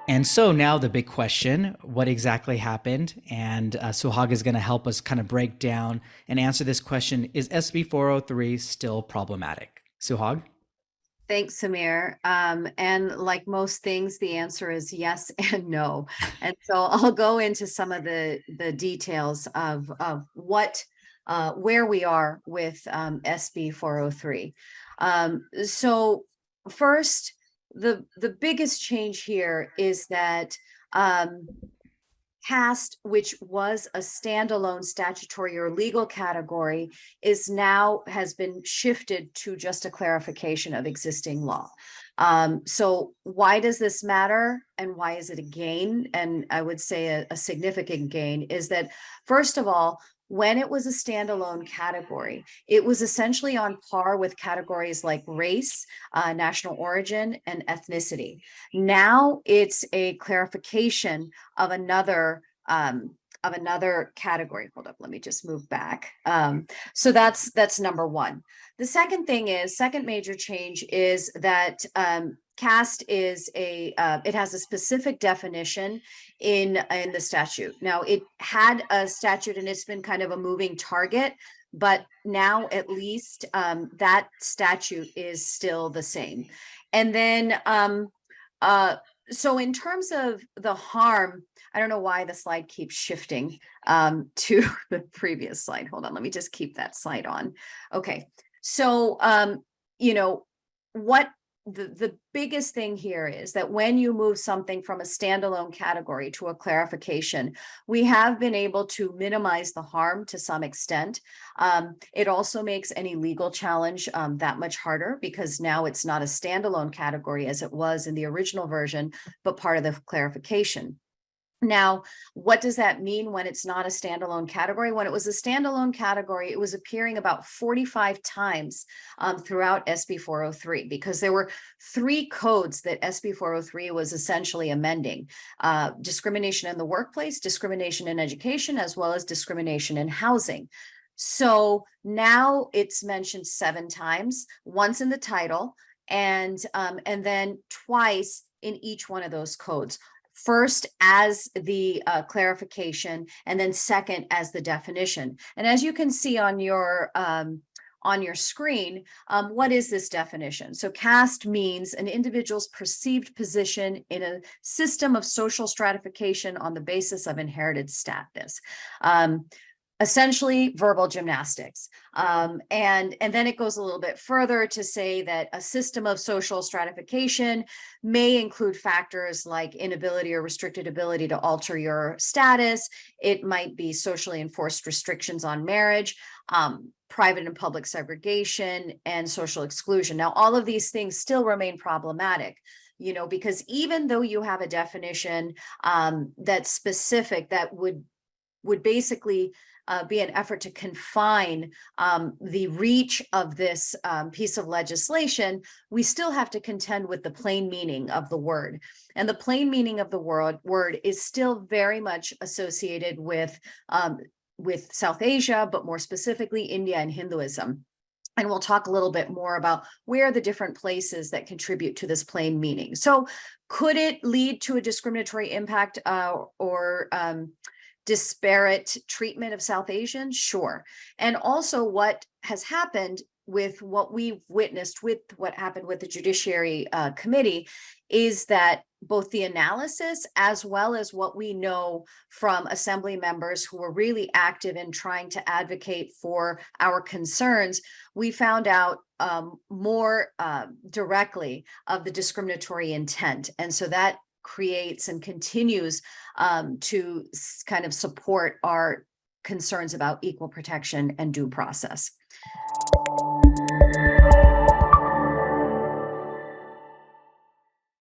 And so now the big question, what exactly happened? And Suhag is going to help us kind of break down and answer this question. Is SB 403 still problematic? Suhag? Thanks, Samir. And like most things, the answer is yes and no. And so I'll go into some of the details of what where we are with SB 403. So first, the biggest change here is that caste, which was a standalone statutory or legal category, is now has been shifted to just a clarification of existing law. So why does this matter and why is it a gain? And I would say a significant gain is that, first of all, when it was a standalone category, it was essentially on par with categories like race, national origin, and ethnicity. Now it's a clarification of another category. Hold up, let me just move back. So that's number one. The second major change is that caste is it has a specific definition in the statute. Now, it had a statute and it's been kind of a moving target, but now at least that statute is still the same. And then so in terms of the harm, I don't know why the slide keeps shifting to the previous slide. Hold on, let me just keep that slide on. Okay, so what the biggest thing here is that when you move something from a standalone category to a clarification, we have been able to minimize the harm to some extent. It also makes any legal challenge that much harder because now it's not a standalone category as it was in the original version, but part of the clarification. Now, what does that mean when it's not a standalone category? When it was a standalone category, it was appearing about 45 times throughout SB 403 because there were three codes that SB 403 was essentially amending: discrimination in the workplace, discrimination in education, as well as discrimination in housing. So now it's mentioned 7 times, once in the title, and then twice in each one of those codes. First as the clarification, and then second as the definition. And as you can see on your screen, what is this definition? So caste means an individual's perceived position in a system of social stratification on the basis of inherited status. Essentially verbal gymnastics. And then it goes a little bit further to say that a system of social stratification may include factors like inability or restricted ability to alter your status. It might be socially enforced restrictions on marriage, private and public segregation, and social exclusion. Now, all of these things still remain problematic, because even though you have a definition that's specific, that would basically be an effort to confine the reach of this piece of legislation, we still have to contend with the plain meaning of the word. And the plain meaning of the word is still very much associated with South Asia, but more specifically India and Hinduism. And we'll talk a little bit more about where the different places that contribute to this plain meaning. So could it lead to a discriminatory impact or disparate treatment of South Asians? Sure. And also what has happened with what we've witnessed with what happened with the Judiciary Committee is that both the analysis as well as what we know from assembly members who were really active in trying to advocate for our concerns, we found out more directly of the discriminatory intent. And so that creates and continues to kind of support our concerns about equal protection and due process.